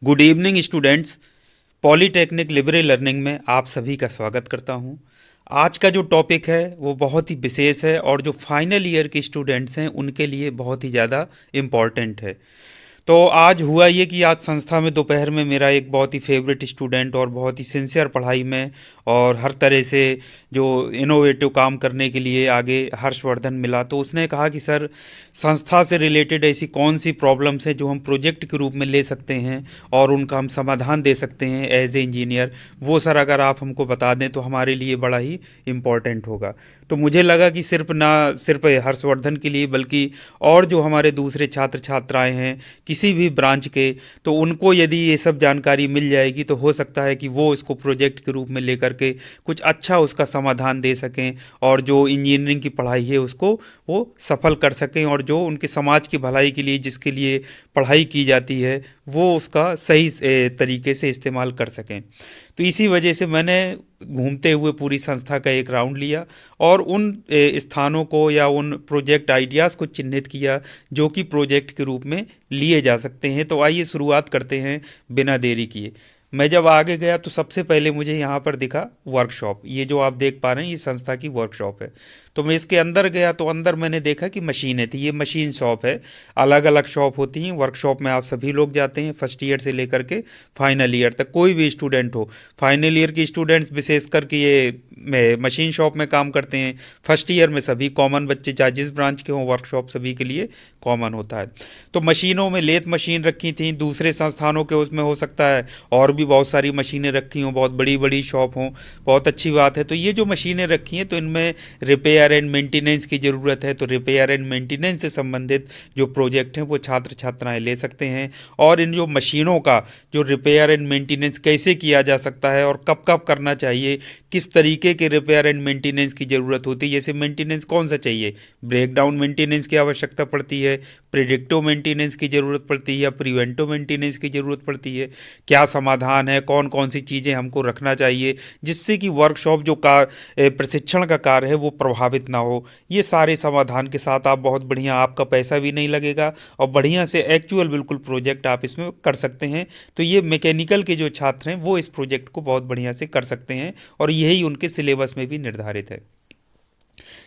Good evening students. Polytechnic Libre learning में आप सभी का स्वागत करता हूं। आज का जो टॉपिक है वो बहुत ही विशेष है और जो फाइनल ईयर के स्टूडेंट्स हैं उनके लिए बहुत ही ज़्यादा इम्पॉर्टेंट है। तो आज हुआ ये कि आज संस्था में दोपहर में मेरा एक बहुत ही फेवरेट स्टूडेंट और बहुत ही सिंसियर पढ़ाई में और हर तरह से जो इनोवेटिव काम करने के लिए आगे हर्षवर्धन मिला, तो उसने कहा कि सर, संस्था से रिलेटेड ऐसी कौन सी प्रॉब्लम्स हैं जो हम प्रोजेक्ट के रूप में ले सकते हैं और उनका हम समाधान दे सकते हैं एज ए इंजीनियर। वो सर अगर आप हमको बता दें तो हमारे लिए बड़ा ही इम्पोर्टेंट होगा। तो मुझे लगा कि सिर्फ हर्षवर्धन के लिए बल्कि और जो हमारे दूसरे छात्र छात्राएं हैं किसी भी ब्रांच के, तो उनको यदि ये सब जानकारी मिल जाएगी तो हो सकता है कि वो इसको प्रोजेक्ट के रूप में लेकर के कुछ अच्छा उसका समाधान दे सकें और जो इंजीनियरिंग की पढ़ाई है उसको वो सफल कर सकें और जो उनके समाज की भलाई के लिए जिसके लिए पढ़ाई की जाती है वो उसका सही तरीके से इस्तेमाल कर सकें। तो इसी वजह से मैंने घूमते हुए पूरी संस्था का एक राउंड लिया और उन स्थानों को या उन प्रोजेक्ट आइडियाज़ को चिन्हित किया जो कि प्रोजेक्ट के रूप में लिए जा सकते हैं। तो आइए शुरुआत करते हैं बिना देरी किए। मैं जब आगे गया तो सबसे पहले मुझे यहाँ पर दिखा वर्कशॉप। ये जो आप देख पा रहे हैं ये संस्था की वर्कशॉप है। तो मैं इसके अंदर गया तो अंदर मैंने देखा कि मशीनें थी। ये मशीन शॉप है। अलग अलग शॉप होती हैं वर्कशॉप में। आप सभी लोग जाते हैं फर्स्ट ईयर से लेकर के फाइनल ईयर तक, कोई भी स्टूडेंट हो। फाइनल ईयर के स्टूडेंट्स विशेष करके ये मशीन शॉप में काम करते हैं। फर्स्ट ईयर में सभी कॉमन बच्चे चाहे जिस ब्रांच के हों, वर्कशॉप सभी के लिए कॉमन होता है। तो मशीनों में लेथ मशीन रखी थी। दूसरे संस्थानों के उसमें हो सकता है और भी बहुत सारी मशीनें रखी हों, बहुत बड़ी बड़ी शॉप हों, बहुत अच्छी बात है। तो ये जो मशीनें रखी हैं तो इनमें रिपेयर एंड मेंटेनेंस की ज़रूरत है। तो रिपेयर एंड मेंटेनेंस से संबंधित जो प्रोजेक्ट हैं वो छात्र छात्राएं ले सकते हैं। और इन जो मशीनों का जो रिपेयर एंड मेंटेनेंस कैसे किया जा सकता है और कब कब करना चाहिए, किस तरीके के रिपेयर एंड मेंटेनेंस की ज़रूरत होती है, जैसे मेंटेनेंस कौन सा चाहिए, ब्रेक डाउन मेंटेनेंस की आवश्यकता पड़ती है, प्रिडिक्टिव मेंटेनेंस की ज़रूरत पड़ती है या प्रिवेंटिव मेंटेनेंस की ज़रूरत पड़ती है, क्या समाधान है, कौन कौन सी चीज़ें हमको रखना चाहिए जिससे कि वर्कशॉप जो प्रशिक्षण का कार्य है वो प्रभावित ना हो। ये सारे समाधान के साथ आप बहुत बढ़िया, आपका पैसा भी नहीं लगेगा और बढ़िया से एक्चुअल बिल्कुल प्रोजेक्ट आप इसमें कर सकते हैं। तो ये मैकेनिकल के जो छात्र हैं वो इस प्रोजेक्ट को बहुत बढ़िया से कर सकते हैं और यही उनके सिलेबस में भी निर्धारित है।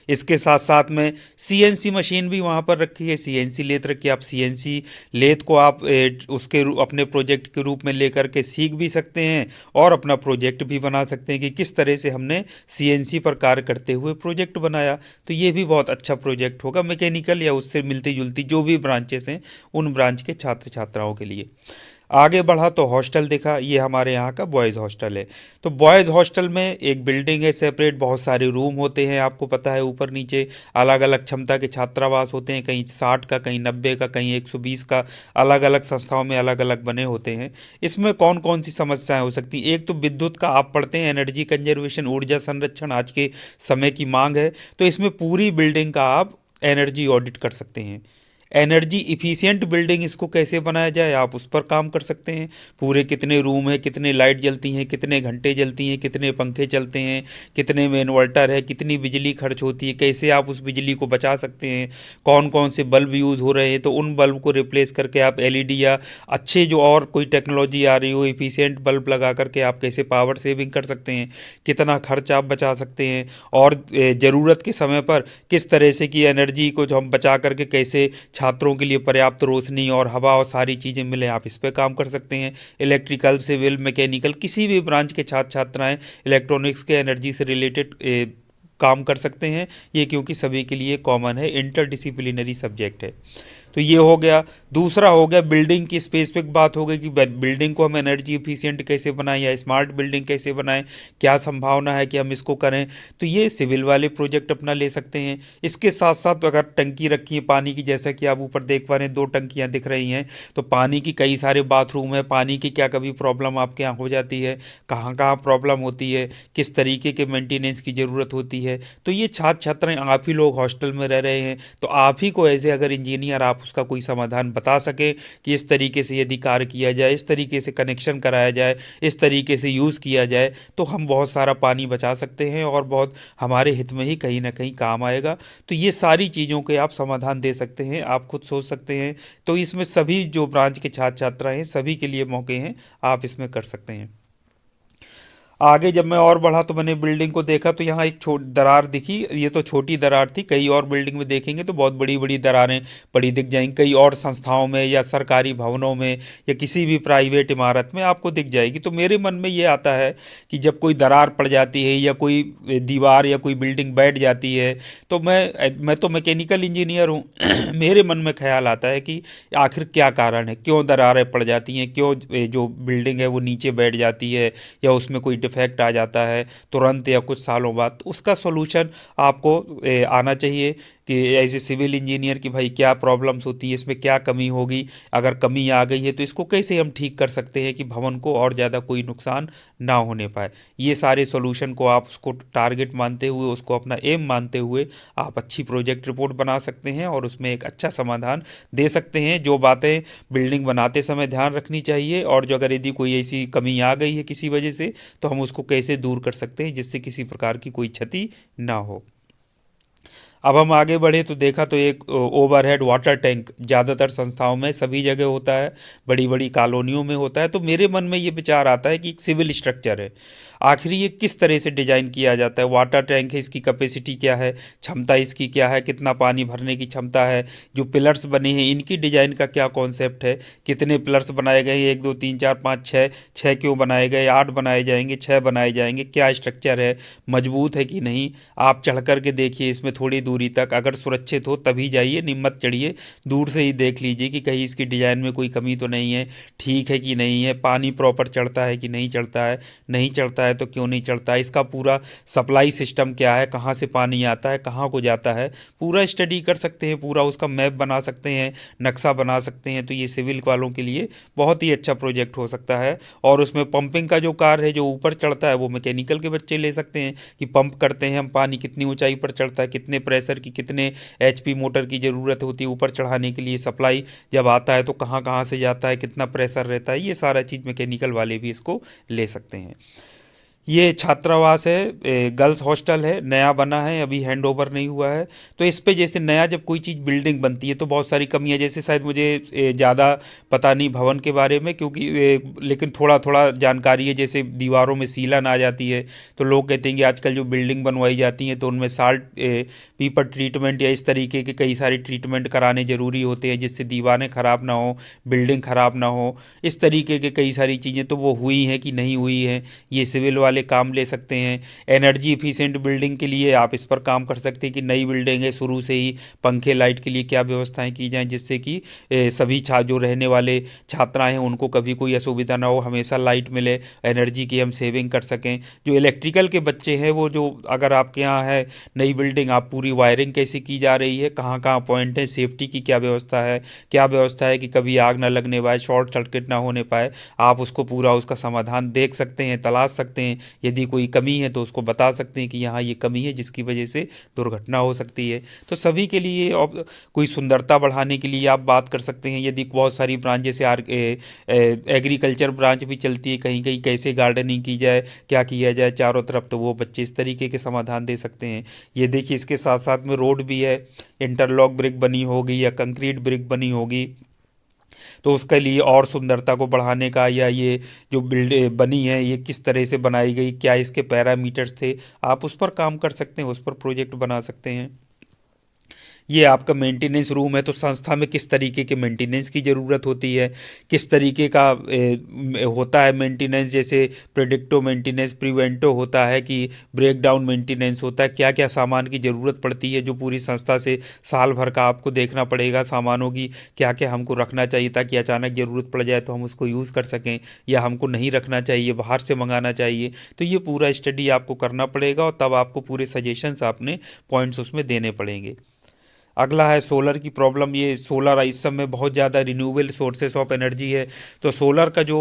इसके साथ साथ में सीएनसी मशीन भी वहाँ पर रखी है। सीएनसी लेथ रखी है। आप सीएनसी लेथ को आप अपने प्रोजेक्ट के रूप में लेकर के सीख भी सकते हैं और अपना प्रोजेक्ट भी बना सकते हैं कि किस तरह से हमने सीएनसी पर कार्य करते हुए प्रोजेक्ट बनाया। तो ये भी बहुत अच्छा प्रोजेक्ट होगा मैकेनिकल या उससे मिलती जुलती जो भी ब्रांचेस हैं उन ब्रांच के छात्र छात्राओं के लिए। आगे बढ़ा तो हॉस्टल देखा। ये हमारे यहाँ का बॉयज़ हॉस्टल है। तो बॉयज़ हॉस्टल में एक बिल्डिंग है सेपरेट, बहुत सारे रूम होते हैं, आपको पता है ऊपर नीचे अलग अलग क्षमता के छात्रावास होते हैं, कहीं 60 का, कहीं 90 का, कहीं 120 का, अलग अलग संस्थाओं में अलग अलग बने होते हैं। इसमें कौन कौन सी समस्याएं हो सकती हैं? एक तो विद्युत का आप पढ़ते हैं, एनर्जी कंजर्वेशन, ऊर्जा संरक्षण आज के समय की मांग है। तो इसमें पूरी बिल्डिंग का आप एनर्जी ऑडिट कर सकते हैं। एनर्जी इफ़िशियंट बिल्डिंग इसको कैसे बनाया जाए आप उस पर काम कर सकते हैं। पूरे कितने रूम है, कितने लाइट जलती हैं, कितने घंटे जलती हैं, कितने पंखे चलते हैं, कितने में इन्वर्टर है, कितनी बिजली खर्च होती है, कैसे आप उस बिजली को बचा सकते हैं, कौन कौन से बल्ब यूज़ हो रहे हैं, तो उन बल्ब को रिप्लेस करके आप एलईडी या अच्छे जो और कोई टेक्नोलॉजी आ रही हो इफ़िशियंट बल्ब लगा करके आप कैसे पावर सेविंग कर सकते हैं, कितना खर्च आप बचा सकते हैं और ज़रूरत के समय पर किस तरह से कि एनर्जी को जो हम बचा करके कैसे छात्रों के लिए पर्याप्त रोशनी और हवा और सारी चीज़ें मिले, आप इस पे काम कर सकते हैं। इलेक्ट्रिकल, सिविल, मैकेनिकल, किसी भी ब्रांच के छात्र छात्राएं इलेक्ट्रॉनिक्स के एनर्जी से रिलेटेड काम कर सकते हैं। ये क्योंकि सभी के लिए कॉमन है, इंटरडिसिप्लिनरी सब्जेक्ट है। तो ये हो गया। दूसरा हो गया बिल्डिंग की स्पेसिफिक बात हो गई कि बिल्डिंग को हम एनर्जी इफिशिएंट कैसे बनाएं या स्मार्ट बिल्डिंग कैसे बनाएं, क्या संभावना है कि हम इसको करें। तो ये सिविल वाले प्रोजेक्ट अपना ले सकते हैं। इसके साथ साथ अगर टंकी रखी है पानी की, जैसा कि आप ऊपर देख पा रहे हैं 2 टंकियां दिख रही हैं, तो पानी की कई सारे बाथरूम है। पानी की क्या कभी प्रॉब्लम आपके यहाँ हो जाती है, कहाँ कहाँ प्रॉब्लम होती है, किस तरीके के मेंटेनेंस की ज़रूरत होती है। तो ये छात्र छात्राएं आप ही लोग हॉस्टल में रह रहे हैं तो आप ही को ऐसे अगर इंजीनियर आप उसका कोई समाधान बता सकें कि इस तरीके से यदि कार्य किया जाए, इस तरीके से कनेक्शन कराया जाए, इस तरीके से यूज़ किया जाए, तो हम बहुत सारा पानी बचा सकते हैं और बहुत हमारे हित में ही कहीं ना कहीं काम आएगा। तो ये सारी चीज़ों के आप समाधान दे सकते हैं, आप खुद सोच सकते हैं। तो इसमें सभी जो ब्रांच के छात्र छात्राएं हैं, सभी के लिए मौके हैं, आप इसमें कर सकते हैं। आगे जब मैं और बढ़ा तो मैंने बिल्डिंग को देखा, तो यहाँ एक छोटी दरार दिखी। ये तो छोटी दरार थी, कई और बिल्डिंग में देखेंगे तो बहुत बड़ी बड़ी दरारें पड़ी दिख जाएंगी। कई और संस्थाओं में या सरकारी भवनों में या किसी भी प्राइवेट इमारत में आपको दिख जाएगी। तो मेरे मन में ये आता है कि जब कोई दरार पड़ जाती है या कोई दीवार या कोई बिल्डिंग बैठ जाती है, तो मैं तो मैकेनिकल इंजीनियर हूँ मेरे मन में ख्याल आता है कि आखिर क्या कारण है, क्यों दरारें पड़ जाती हैं, क्यों जो बिल्डिंग है वो नीचे बैठ जाती है या उसमें कोई डिफेक्ट आ जाता है तुरंत या कुछ सालों बाद। तो उसका सॉल्यूशन आपको आना चाहिए कि एज ए सिविल इंजीनियर कि भाई क्या प्रॉब्लम्स होती है, इसमें क्या कमी होगी, अगर कमी आ गई है तो इसको कैसे हम ठीक कर सकते हैं कि भवन को और ज़्यादा कोई नुकसान ना होने पाए। ये सारे सॉल्यूशन को आप उसको टारगेट मानते हुए, उसको अपना एम मानते हुए आप अच्छी प्रोजेक्ट रिपोर्ट बना सकते हैं और उसमें एक अच्छा समाधान दे सकते हैं। जो बातें बिल्डिंग बनाते समय ध्यान रखनी चाहिए और जो अगर यदि कोई ऐसी कमी आ गई है किसी वजह से, तो हम उसको कैसे दूर कर सकते हैं जिससे किसी प्रकार की कोई क्षति ना हो। अब हम आगे बढ़े तो देखा तो एक ओवरहेड वाटर टैंक ज़्यादातर संस्थाओं में सभी जगह होता है, बड़ी बड़ी कॉलोनियों में होता है। तो मेरे मन में ये विचार आता है कि एक सिविल स्ट्रक्चर है, आखिर ये किस तरह से डिज़ाइन किया जाता है। वाटर टैंक है, इसकी कैपेसिटी क्या है, क्षमता इसकी क्या है, कितना पानी भरने की क्षमता है, जो पिलर्स बने हैं इनकी डिज़ाइन का क्या कॉन्सेप्ट है, कितने पिलर्स बनाए गए, 1 2 3 4 5 6, 6 क्यों बनाए गए, 8 बनाए जाएंगे, 6 बनाए जाएंगे, क्या स्ट्रक्चर है, मजबूत है कि नहीं। आप चढ़ कर के देखिए इसमें थोड़ी दूरी तक, अगर सुरक्षित हो तभी जाइए, निम्मत चढ़िए, दूर से ही देख लीजिए कि कहीं इसकी डिज़ाइन में कोई कमी तो नहीं है, ठीक है कि नहीं है, पानी प्रॉपर चढ़ता है कि नहीं चढ़ता है, नहीं चढ़ता है तो क्यों नहीं चढ़ता है, इसका पूरा सप्लाई सिस्टम क्या है, कहाँ से पानी आता है, कहाँ को जाता है, पूरा स्टडी कर सकते हैं, पूरा उसका मैप बना सकते हैं, नक्शा बना सकते हैं। तो ये सिविल वालों के लिए बहुत ही अच्छा प्रोजेक्ट हो सकता है। और उसमें पंपिंग का जो कार्य है, जो ऊपर चढ़ता है, वो मैकेनिकल के बच्चे ले सकते हैं कि पंप करते हैं हम पानी, कितनी ऊंचाई पर चढ़ता है, कितने प्रेशर की, कितने एचपी मोटर की ज़रूरत होती है ऊपर चढ़ाने के लिए, सप्लाई जब आता है तो कहाँ कहाँ से जाता है, कितना प्रेशर रहता है, ये सारा चीज़ मैकेनिकल वाले भी इसको ले सकते हैं। ये छात्रावास है, गर्ल्स हॉस्टल है, नया बना है, अभी हैंड ओवर नहीं हुआ है। तो इस पे जैसे नया जब कोई चीज़ बिल्डिंग बनती है तो बहुत सारी कमियां, जैसे शायद मुझे ज़्यादा पता नहीं भवन के बारे में, क्योंकि लेकिन थोड़ा थोड़ा जानकारी है। जैसे दीवारों में सीलन आ जाती है, तो लोग कहते हैं कि आजकल जो बिल्डिंग बनवाई जाती हैं तो उनमें साल्ट पीपर ट्रीटमेंट या इस तरीके के कई सारे ट्रीटमेंट कराने ज़रूरी होते हैं जिससे दीवारें ख़राब ना हो, बिल्डिंग ख़राब ना हो, इस तरीके के कई सारी चीज़ें। तो वो हुई हैं कि नहीं हुई हैं, ये सिविल वाले काम ले सकते हैं। एनर्जी इफिशिएंट बिल्डिंग के लिए आप इस पर काम कर सकते हैं कि नई बिल्डिंग है, शुरू से ही पंखे लाइट के लिए क्या व्यवस्थाएं की जाएं जिससे कि सभी जो रहने वाले छात्राएं हैं उनको कभी कोई असुविधा ना हो, हमेशा लाइट मिले, एनर्जी की हम सेविंग कर सकें। जो इलेक्ट्रिकल के बच्चे हैं वो, जो अगर आपके यहाँ है नई बिल्डिंग, आप पूरी वायरिंग कैसे की जा रही है, कहाँ कहाँ पॉइंट है, सेफ्टी की क्या व्यवस्था है, क्या व्यवस्था है कि कभी आग ना लगने पाए, शॉर्ट सर्किट ना होने पाए, आप उसको पूरा उसका समाधान देख सकते हैं, तलाश सकते हैं। यदि कोई कमी है तो उसको बता सकते हैं कि यहाँ ये कमी है जिसकी वजह से दुर्घटना हो सकती है। तो सभी के लिए, और कोई सुंदरता बढ़ाने के लिए आप बात कर सकते हैं। यदि बहुत सारी ब्रांच जैसे एग्रीकल्चर ब्रांच भी चलती है, कहीं कहीं कैसे गार्डनिंग की जाए, क्या किया जाए चारों तरफ, तो वो बच्चे इस तरीके के समाधान दे सकते हैं। ये देखिए इसके साथ साथ में रोड भी है, इंटरलॉक ब्रिक बनी होगी या कंक्रीट ब्रिक बनी होगी, तो उसके लिए और सुंदरता को बढ़ाने का, या ये जो बिल्ड बनी है ये किस तरह से बनाई गई, क्या इसके पैरामीटर्स थे, आप उस पर काम कर सकते हैं, उस पर प्रोजेक्ट बना सकते हैं। ये आपका मेंटेनेंस रूम है, तो संस्था में किस तरीके के मेंटेनेंस की ज़रूरत होती है, किस तरीके का होता है मेंटेनेंस, जैसे प्रेडिक्टिव मेंटेनेंस, प्रिवेंटिव होता है कि ब्रेक डाउन मेंटेनेंस होता है, क्या क्या सामान की ज़रूरत पड़ती है जो पूरी संस्था से साल भर का आपको देखना पड़ेगा, सामानों की क्या क्या हमको रखना चाहिए ताकि अचानक ज़रूरत पड़ जाए तो हम उसको यूज़ कर सकें, या हमको नहीं रखना चाहिए, बाहर से मंगाना चाहिए। तो ये पूरा स्टडी आपको करना पड़ेगा और तब आपको पूरे सजेशंस, आपने पॉइंट्स उसमें देने पड़ेंगे। अगला है सोलर की प्रॉब्लम। ये सोलर इस समय बहुत ज़्यादा रिन्यूएबल सोर्सेस ऑफ एनर्जी है, तो सोलर का जो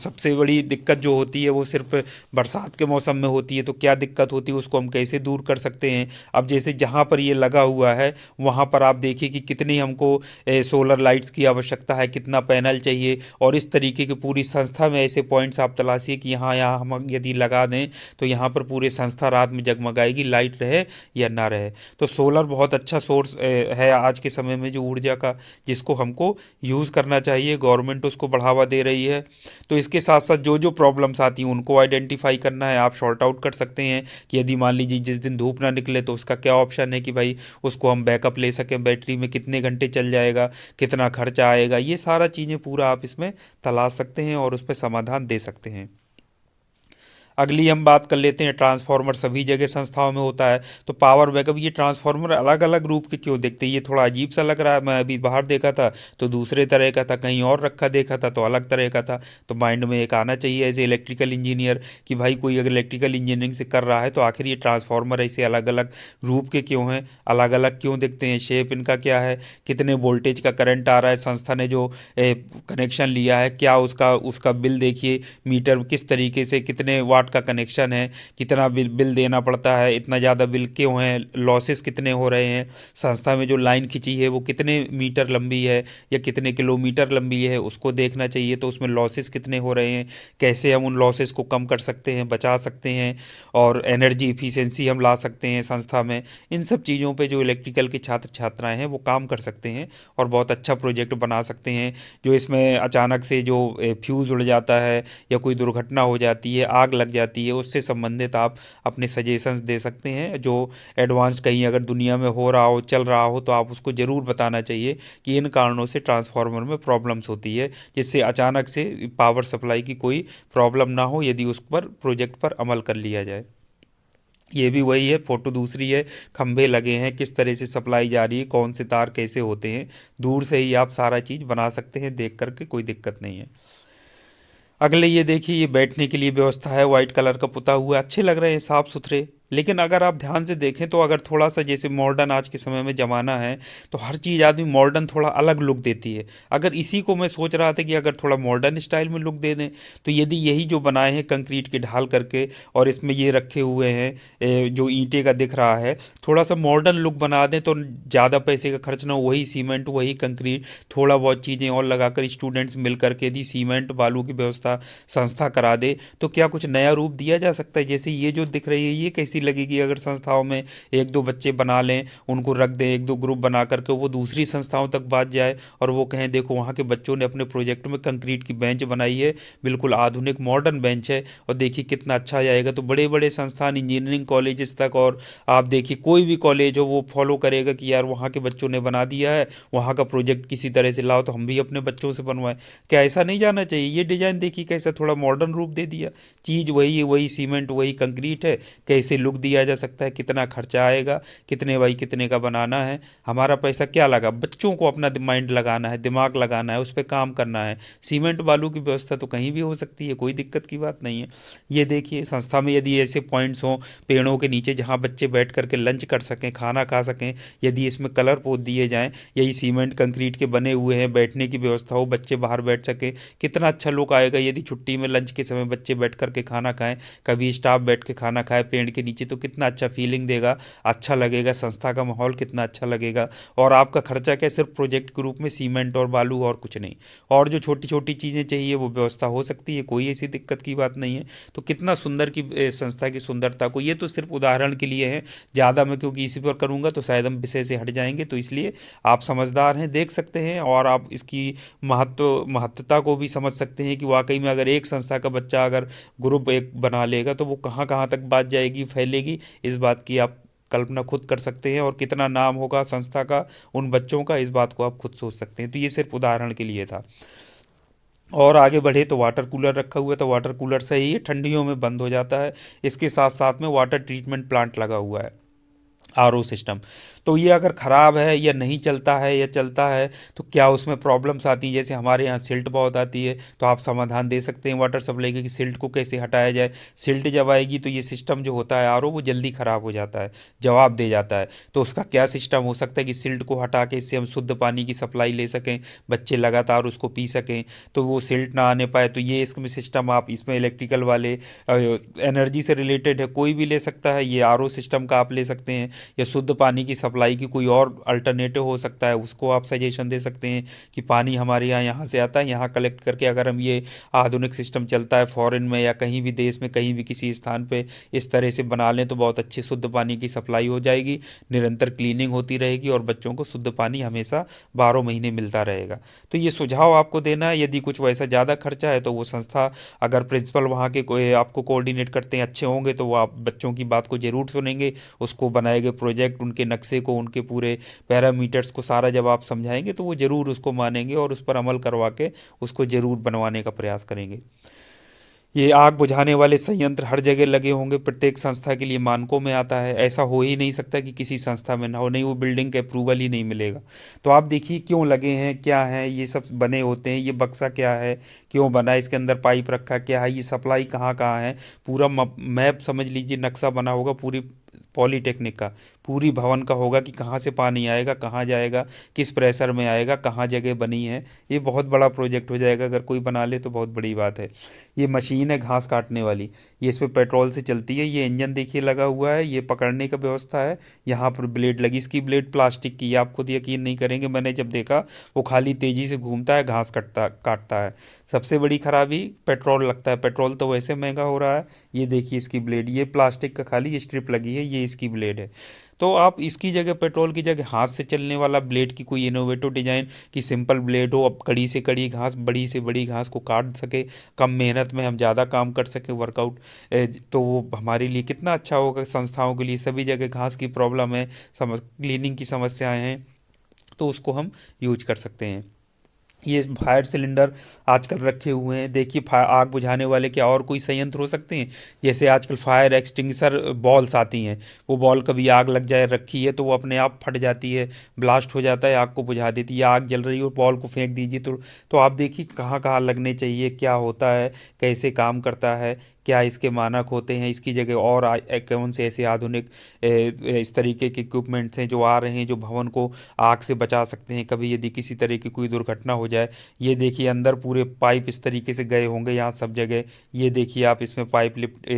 सबसे बड़ी दिक्कत जो होती है वो सिर्फ बरसात के मौसम में होती है। तो क्या दिक्कत होती है उसको हम कैसे दूर कर सकते हैं? अब जैसे जहाँ पर ये लगा हुआ है वहाँ पर आप देखिए कि कितनी हमको सोलर लाइट्स की आवश्यकता है, कितना पैनल चाहिए, और इस तरीके की पूरी संस्था में ऐसे पॉइंट्स आप तलाशिए कि यहाँ यहाँ हम यदि लगा दें तो यहाँ पर पूरे संस्था रात में जगमगाएगी, लाइट रहे या ना रहे। तो सोलर बहुत अच्छा सोर्स है आज के समय में जो ऊर्जा का, जिसको हमको यूज़ करना चाहिए। गवर्नमेंट उसको बढ़ावा दे रही है। तो इसके साथ साथ जो जो प्रॉब्लम्स आती हैं उनको आइडेंटिफाई करना है, आप शॉर्ट आउट कर सकते हैं कि यदि मान लीजिए जिस दिन धूप ना निकले तो उसका क्या ऑप्शन है कि भाई उसको हम बैकअप ले सकें, बैटरी में कितने घंटे चल जाएगा, कितना खर्चा आएगा, ये सारा चीज़ें पूरा आप इसमें तलाश सकते हैं और उस पर समाधान दे सकते हैं। अगली हम बात कर लेते हैं, ट्रांसफार्मर सभी जगह संस्थाओं में होता है। तो पावर बैकअप, ये ट्रांसफार्मर अलग अलग रूप के क्यों दिखते हैं? ये थोड़ा अजीब सा लग रहा है। मैं अभी बाहर देखा था तो दूसरे तरह का था, कहीं और रखा देखा था तो अलग तरह का था। तो माइंड में एक आना चाहिए एज ए इलेक्ट्रिकल इंजीनियर कि भाई कोई अगर इलेक्ट्रिकल इंजीनियरिंग से कर रहा है तो आखिर ये ट्रांसफार्मर ऐसे अलग अलग रूप के क्यों हैं, अलग अलग क्यों दिखते हैं, शेप इनका क्या है, कितने वोल्टेज का करंट आ रहा है, संस्था ने जो कनेक्शन लिया है क्या उसका उसका बिल देखिए, मीटर किस तरीके से, कितने वाट का कनेक्शन है, कितना बिल बिल देना पड़ता है, इतना ज़्यादा बिल क्यों है, लॉसेस कितने हो रहे हैं, संस्था में जो लाइन खींची है वो कितने मीटर लंबी है या कितने किलोमीटर लंबी है, उसको देखना चाहिए। तो उसमें लॉसेस कितने हो रहे हैं, कैसे हम उन लॉसेस को कम कर सकते हैं, बचा सकते हैं, और एनर्जी इफिशिएंसी हम ला सकते हैं संस्था में। इन सब चीज़ों पे जो इलेक्ट्रिकल के छात्र छात्राएं हैं वो काम कर सकते हैं और बहुत अच्छा प्रोजेक्ट बना सकते हैं। जो इसमें अचानक से जो फ्यूज़ उड़ जाता है या कोई दुर्घटना हो जाती है, आग लग जाती है, उससे संबंधित आप अपने सजेशंस दे सकते हैं। जो एडवांस्ड कहीं अगर दुनिया में हो रहा हो, चल रहा हो, तो आप उसको ज़रूर बताना चाहिए कि इन कारणों से ट्रांसफार्मर में प्रॉब्लम्स होती है, जिससे अचानक से पावर सप्लाई की कोई प्रॉब्लम ना हो यदि उस पर प्रोजेक्ट पर अमल कर लिया जाए। ये भी वही है, फोटो दूसरी है, खंभे लगे हैं, किस तरह से सप्लाई जा रही है, कौन से तार कैसे होते हैं, दूर से ही आप सारा चीज़ बना सकते हैं, देख करके कोई दिक्कत नहीं है। अगले ये देखिए, ये बैठने के लिए व्यवस्था है, वाइट कलर का पुता हुआ है, अच्छे लग रहे हैं, साफ सुथरे। लेकिन अगर आप ध्यान से देखें तो अगर थोड़ा सा जैसे मॉडर्न आज के समय में ज़माना है तो हर चीज़ आदमी मॉडर्न थोड़ा अलग लुक देती है। अगर इसी को मैं सोच रहा था कि अगर थोड़ा मॉडर्न स्टाइल में लुक दे दें, तो यदि यही जो बनाए हैं कंक्रीट के ढाल करके और इसमें ये रखे हुए हैं जो ईंटे का दिख रहा है, थोड़ा सा मॉडर्न लुक बना दें तो ज़्यादा पैसे का खर्च ना हो, वही सीमेंट वही कंक्रीट थोड़ा बहुत चीज़ें और लगाकर स्टूडेंट्स मिल करके यदि सीमेंट बालू की व्यवस्था संस्था करा दे तो क्या कुछ नया रूप दिया जा सकता है। जैसे ये जो दिख रही है ये कैसी लगेगी अगर संस्थाओं में एक दो बच्चे बना लें, उनको रख दें, एक दो ग्रुप बना करके वो दूसरी संस्थाओं तक बात जाए और वो कहें देखो वहाँ के बच्चों ने अपने प्रोजेक्ट में कंक्रीट की बेंच बनाई है, बिल्कुल आधुनिक मॉडर्न बेंच है, और देखिए कितना अच्छा जाएगा। तो बड़े बड़े संस्थान इंजीनियरिंग कॉलेजेस तक, और आप देखिए कोई भी कॉलेज हो वो फॉलो करेगा कि यार वहाँ के बच्चों ने बना दिया है, वहाँ का प्रोजेक्ट किसी तरह से लाओ तो हम भी अपने बच्चों से बनवाएं। क्या ऐसा नहीं जाना चाहिए? ये डिज़ाइन देखिए कैसा थोड़ा मॉडर्न रूप दे दिया, चीज़ वही है, वही सीमेंट वही कंक्रीट है, कैसे लुक दिया जा सकता है, कितना खर्चा आएगा, कितने बाई कितने का बनाना है, हमारा पैसा क्या लगा, बच्चों को अपना माइंड लगाना है, दिमाग लगाना है, उस पर काम करना है। सीमेंट बालू की व्यवस्था तो कहीं भी हो सकती है, कोई दिक्कत की बात नहीं है। ये देखिए संस्था में यदि ऐसे पॉइंट्स हों पेड़ों के नीचे जहाँ बच्चे बैठ करके लंच कर सकें, खाना खा सकें, यदि इसमें कलर पोत दिए जाएँ, यही सीमेंट कंक्रीट के बने हुए हैं, बैठने की व्यवस्था हो, बच्चे बाहर बैठ सकें, कितना अच्छा लुक आएगा। यदि छुट्टी में लंच के समय बच्चे बैठ करके खाना खाएं, कभी स्टाफ बैठ के खाना खाए पेड़ के नीचे, तो कितना अच्छा फीलिंग देगा, अच्छा लगेगा, संस्था का माहौल कितना अच्छा लगेगा। और आपका खर्चा क्या, सिर्फ प्रोजेक्ट के रूप में सीमेंट और बालू और कुछ नहीं, और जो छोटी छोटी चीज़ें चाहिए वो व्यवस्था हो सकती है, कोई ऐसी दिक्कत की बात नहीं है। तो कितना सुंदर की संस्था की सुंदरता को, ये तो सिर्फ उदाहरण के लिए है, ज़्यादा मैं क्योंकि इसी पर करूँगा तो शायद हम विषय से हट जाएंगे, तो इसलिए आप समझदार हैं, देख सकते हैं और आप इसकी महत्वता को भी समझ सकते हैं कि वाकई में अगर एक संस्था का बच्चा अगर ग्रुप एक बना लेगा तो वो कहाँ कहाँ तक बात जाएगी, फैलेगी, इस बात की आप कल्पना खुद कर सकते हैं, और कितना नाम होगा संस्था का उन बच्चों का, इस बात को आप खुद सोच सकते हैं। तो ये सिर्फ उदाहरण के लिए था। और आगे बढ़े तो वाटर कूलर रखा हुआ है, तो वाटर कूलर सही है, ठंडियों में बंद हो जाता है। इसके साथ साथ में वाटर ट्रीटमेंट प्लांट लगा हुआ है। RO system. तो ये अगर ख़राब है या नहीं चलता है या चलता है तो क्या उसमें प्रॉब्लम्स आती हैं, जैसे हमारे यहाँ सिल्ट बहुत आती है, तो आप समाधान दे सकते हैं वाटर सप्लाई के कि सिल्ट को कैसे हटाया जाए। सिल्ट जब आएगी तो ये सिस्टम जो होता है आरओ वो जल्दी ख़राब हो जाता है, जवाब दे जाता है। तो उसका क्या सिस्टम हो सकता है कि सिल्ट को हटा के इससे हम शुद्ध पानी की सप्लाई ले सकें, बच्चे लगातार उसको पी सकें, तो वो सिल्ट ना आने पाए। तो ये इसमें सिस्टम आप इसमें इलेक्ट्रिकल वाले एनर्जी से रिलेटेड है, कोई भी ले सकता है, ये आरओ सिस्टम का आप ले सकते हैं। या शुद्ध पानी की सप्लाई की कोई और अल्टरनेटिव हो सकता है, उसको आप सजेशन दे सकते हैं कि पानी हमारे यहाँ यहाँ से आता है, यहाँ कलेक्ट करके अगर हम ये आधुनिक सिस्टम चलता है फॉरेन में या कहीं भी देश में कहीं भी किसी स्थान पे इस तरह से बना लें तो बहुत अच्छी शुद्ध पानी की सप्लाई हो जाएगी, निरंतर क्लीनिंग होती रहेगी और बच्चों को शुद्ध पानी हमेशा 12 महीने मिलता रहेगा। तो ये सुझाव आपको देना है। यदि कुछ वैसा ज़्यादा खर्चा है तो वो संस्था, अगर प्रिंसिपल वहाँ के कोई आपको कोऑर्डिनेट करते हैं अच्छे होंगे तो वो आप बच्चों की बात को ज़रूर सुनेंगे, उसको बनाए गए प्रोजेक्ट, उनके नक्शे को, उनके पूरे पैरामीटर्स को सारा जब आप समझाएंगे तो वो ज़रूर उसको मानेंगे और उस पर अमल करवा के उसको ज़रूर बनवाने का प्रयास करेंगे। ये आग बुझाने वाले संयंत्र हर जगह लगे होंगे, प्रत्येक संस्था के लिए मानकों में आता है, ऐसा हो ही नहीं सकता कि किसी संस्था में ना हो, नहीं वो बिल्डिंग के अप्रूवल ही नहीं मिलेगा। तो आप देखिए क्यों लगे हैं, क्या है, ये सब बने होते हैं, ये बक्सा क्या है, क्यों बना है, इसके अंदर पाइप रखा क्या है, ये सप्लाई कहाँ कहाँ है, पूरा मैप समझ लीजिए, नक्शा बना होगा पूरी पॉलीटेक्निक का, पूरी भवन का होगा कि कहाँ से पानी आएगा, कहाँ जाएगा, किस प्रेशर में आएगा, कहाँ जगह बनी है। ये बहुत बड़ा प्रोजेक्ट हो जाएगा, अगर कोई बना ले तो बहुत बड़ी बात है। ये मशीन है घास काटने वाली, ये इस पे पेट्रोल से चलती है, ये इंजन देखिए लगा हुआ है, ये पकड़ने का व्यवस्था है, यहाँ पर ब्लेड लगी, इसकी ब्लेड प्लास्टिक की है, आप खुद यकीन नहीं करेंगे, मैंने जब देखा वो खाली तेज़ी से घूमता है, घास कटता काटता है। सबसे बड़ी खराबी पेट्रोल लगता है, पेट्रोल तो वैसे महंगा हो रहा है। ये देखिए इसकी ब्लेड, ये प्लास्टिक का खाली स्ट्रिप लगी है, ये इसकी ब्लेड है। तो आप इसकी जगह, पेट्रोल की जगह हाथ से चलने वाला ब्लेड की कोई इनोवेटिव डिजाइन कि सिंपल ब्लेड हो, अब कड़ी से कड़ी घास, बड़ी से बड़ी घास को काट सके, कम मेहनत में हम ज़्यादा काम कर सके, वर्कआउट, तो वो हमारे लिए कितना अच्छा होगा। संस्थाओं के लिए सभी जगह घास की प्रॉब्लम है, क्लीनिंग की समस्याएं हैं, तो उसको हम यूज कर सकते हैं। ये फायर सिलेंडर आजकल रखे हुए हैं, देखिए आग बुझाने वाले क्या और कोई संयंत्र हो सकते हैं, जैसे आजकल फायर एक्सटिंग्विशर बॉल्स आती हैं, वो बॉल कभी आग लग जाए रखी है तो वो अपने आप फट जाती है, ब्लास्ट हो जाता है, आग को बुझा देती है। आग जल रही है और बॉल को फेंक दीजिए तो आप देखिए कहाँ कहाँ लगने चाहिए, क्या होता है, कैसे काम करता है, क्या इसके मानक होते हैं, इसकी जगह और कौन से ऐसे आधुनिक इस तरीके के इक्विपमेंट्स हैं जो आ रहे हैं जो भवन को आग से बचा सकते हैं कभी यदि किसी तरह की कोई दुर्घटना हो जाए। ये देखिए अंदर पूरे पाइप इस तरीके से गए होंगे यहाँ सब जगह, ये देखिए आप, इसमें पाइप लिफ्ट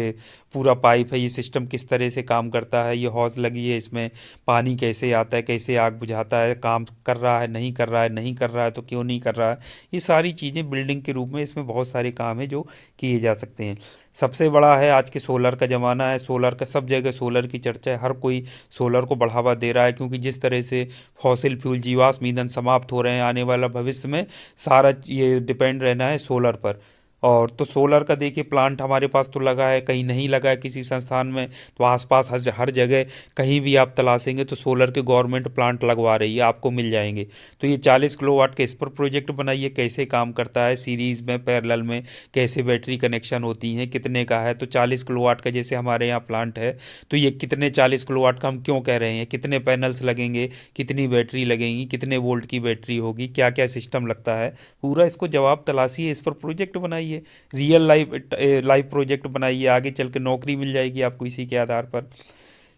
पूरा पाइप है, ये सिस्टम किस तरह से काम करता है, ये हौज लगी है, इसमें पानी कैसे आता है, कैसे आग बुझाता है, काम कर रहा है, नहीं कर रहा है, नहीं कर रहा है तो क्यों नहीं कर रहा है। ये सारी चीज़ें बिल्डिंग के रूप में इसमें बहुत सारे काम है जो किए जा सकते हैं। सबसे बड़ा है आज के सोलर का ज़माना है, सोलर का सब जगह सोलर की चर्चा है, हर कोई सोलर को बढ़ावा दे रहा है, क्योंकि जिस तरह से फॉसिल फ्यूल जीवाश्म ईंधन समाप्त हो रहे हैं, आने वाला भविष्य में सारा ये डिपेंड रहना है सोलर पर। और तो सोलर का देखिए प्लांट हमारे पास तो लगा है, कहीं नहीं लगा है किसी संस्थान में, तो आसपास हर जगह कहीं भी आप तलाशेंगे तो सोलर के गवर्नमेंट प्लांट लगवा रही है, आपको मिल जाएंगे। तो ये 40 किलोवाट के इस पर प्रोजेक्ट बनाइए, कैसे काम करता है, सीरीज में पैरेलल में कैसे बैटरी कनेक्शन होती हैं, कितने का है। तो 40 किलोवाट का जैसे हमारे यहाँ प्लांट है, तो ये कितने 40 किलोवाट का हम क्यों कह रहे हैं, कितने पैनल्स लगेंगे, कितनी बैटरी लगेंगी, कितने वोल्ट की बैटरी होगी, क्या क्या सिस्टम लगता है, पूरा इसको जवाब तलाशिए, इस पर प्रोजेक्ट बनाइए, रियल लाइफ प्रोजेक्ट बनाइए, आगे चल के नौकरी मिल जाएगी आपको इसी के आधार पर।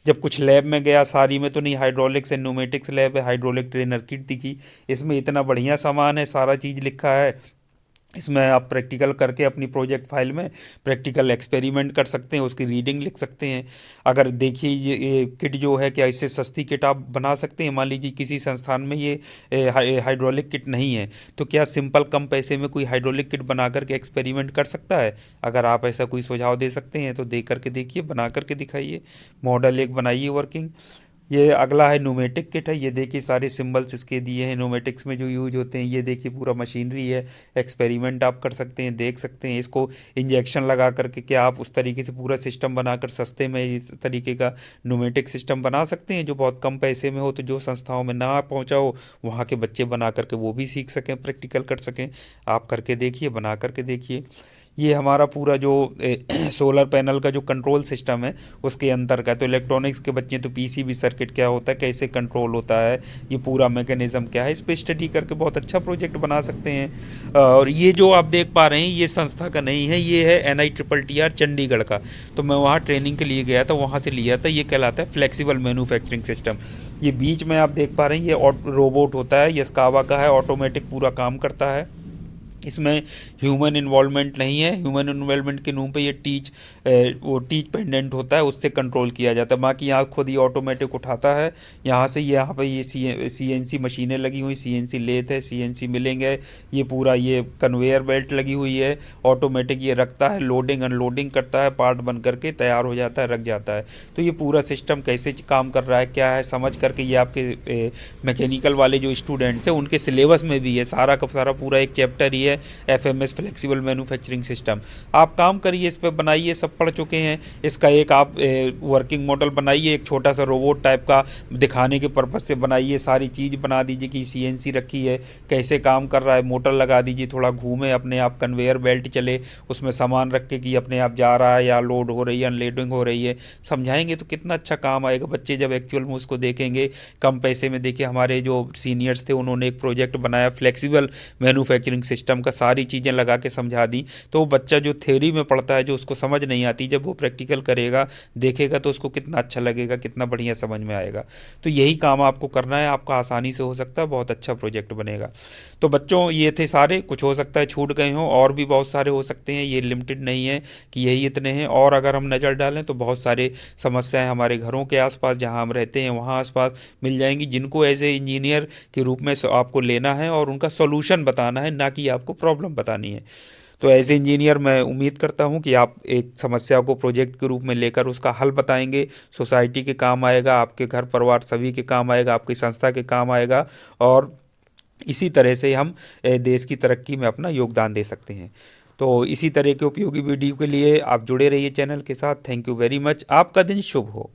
जब कुछ लैब में गया, सारी में तो नहीं, हाइड्रोलिक्स एंड न्यूमेटिक्स लैब है, हाइड्रोलिक ट्रेनर किट दिखी, इसमें इतना बढ़िया सामान है, सारा चीज़ लिखा है, इसमें आप प्रैक्टिकल करके अपनी प्रोजेक्ट फाइल में प्रैक्टिकल एक्सपेरिमेंट कर सकते हैं, उसकी रीडिंग लिख सकते हैं। अगर देखिए ये किट जो है, क्या इससे सस्ती किट आप बना सकते हैं, मान लीजिए किसी संस्थान में ये हाइड्रोलिक किट नहीं है, तो क्या सिंपल कम पैसे में कोई हाइड्रोलिक किट बना करके एक्सपेरिमेंट कर सकता है। अगर आप ऐसा कोई सुझाव दे सकते हैं तो दे करके देखिए, बना करके दिखाइए, मॉडल एक बनाइए वर्किंग। ये अगला है न्यूमेटिक किट है, ये देखिए सारे सिंबल्स इसके दिए हैं, न्यूमेटिक्स में जो यूज होते हैं, ये देखिए पूरा मशीनरी है, एक्सपेरिमेंट आप कर सकते हैं, देख सकते हैं इसको, इंजेक्शन लगा करके क्या आप उस तरीके से पूरा सिस्टम बनाकर सस्ते में इस तरीके का न्यूमेटिक सिस्टम बना सकते हैं जो बहुत कम पैसे में हो, तो जो संस्थाओं में ना पहुंचा हो वहाँ के बच्चे बना करके वो भी सीख सकें, प्रैक्टिकल कर सकें। आप करके देखिए, बना करके देखिए। ये हमारा पूरा जो सोलर पैनल का जो कंट्रोल सिस्टम है उसके अंतर का है। तो इलेक्ट्रॉनिक्स के बच्चे तो पीसीबी सर्किट क्या होता है, कैसे कंट्रोल होता है, ये पूरा मैकेनिज्म क्या है, इस पे स्टडी करके बहुत अच्छा प्रोजेक्ट बना सकते हैं। और ये जो आप देख पा रहे हैं ये संस्था का नहीं है, ये है NITTR चंडीगढ़ का। तो मैं वहाँ ट्रेनिंग के लिए गया था, वहाँ से लिया था। ये कहलाता है फ्लेक्सिबल मैन्युफैक्चरिंग सिस्टम। ये बीच में आप देख पा रहे हैं ये रोबोट होता है, ये स्कावा का है, ऑटोमेटिक पूरा काम करता है। इसमें ह्यूमन इन्वॉल्वमेंट नहीं है। ह्यूमन इन्वॉल्वमेंट के मुंह पे ये वो टीच पेंडेंट होता है, उससे कंट्रोल किया जाता है। बाकी यहाँ खुद ही ऑटोमेटिक उठाता है। यहाँ से यहाँ पे ये CNC मशीनें लगी हुई, CNC लेथ है, CNC मिलेंगे। ये पूरा ये कन्वेयर बेल्ट लगी हुई है, ऑटोमेटिक ये रखता है, लोडिंग अनलोडिंग करता है, पार्ट बन करके तैयार हो जाता है, रख जाता है। तो ये पूरा सिस्टम कैसे काम कर रहा है, क्या है, समझ करके ये आपके मैकेनिकल वाले जो स्टूडेंट्स हैं उनके सिलेबस में भी है। सारा का सारा पूरा एक चैप्टर ही है FMS फ्लेक्सिबल मैन्युफैक्चरिंग सिस्टम। आप काम करिए, इस पर बनाइए, सब पढ़ चुके हैं। इसका एक आप वर्किंग मॉडल बनाइए, एक छोटा सा रोबोट टाइप का दिखाने के पर्पज से बनाइए। सारी चीज़ बना दीजिए कि CNC रखी है, कैसे काम कर रहा है, मोटर लगा दीजिए, थोड़ा घूमे, अपने आप कन्वेयर बेल्ट चले, उसमें सामान रख के कि अपने आप जा रहा है या लोड हो रही है, अनलोडिंग हो रही है। समझाएंगे तो कितना अच्छा काम आएगा। बच्चे जब एक्चुअल में उसको देखेंगे कम पैसे में। देखिए हमारे जो सीनियर्स थे उन्होंने एक प्रोजेक्ट बनाया फ्लेक्सिबल मैन्युफैक्चरिंग सिस्टम का, सारी चीज़ें लगा के समझा दी। तो वो बच्चा जो थ्योरी में पढ़ता है, जो उसको समझ नहीं आती, जब वो प्रैक्टिकल करेगा, देखेगा, तो उसको कितना अच्छा लगेगा, कितना बढ़िया समझ में आएगा। तो यही काम आपको करना है, आपका आसानी से हो सकता है, बहुत अच्छा प्रोजेक्ट बनेगा। तो बच्चों ये थे सारे, कुछ हो सकता है छूट गए हों, और भी बहुत सारे हो सकते हैं, ये लिमिटेड नहीं है कि यही इतने हैं। और अगर हम नज़र डालें तो बहुत सारे समस्याएं हमारे घरों के आसपास, जहां हम रहते हैं वहां आसपास मिल जाएंगी, जिनको एज ए इंजीनियर के रूप में आपको लेना है और उनका सॉल्यूशन बताना है, ना कि आपको प्रॉब्लम बतानी है। तो एज ए इंजीनियर मैं उम्मीद करता हूं कि आप एक समस्या को प्रोजेक्ट के रूप में लेकर उसका हल बताएंगे, सोसाइटी के काम आएगा, आपके घर परिवार सभी के काम आएगा, आपकी संस्था के काम आएगा। और इसी तरह से हम देश की तरक्की में अपना योगदान दे सकते हैं। तो इसी तरह के उपयोगी वीडियो के लिए आप जुड़े रहिए चैनल के साथ। Thank you very much. आपका दिन शुभ हो।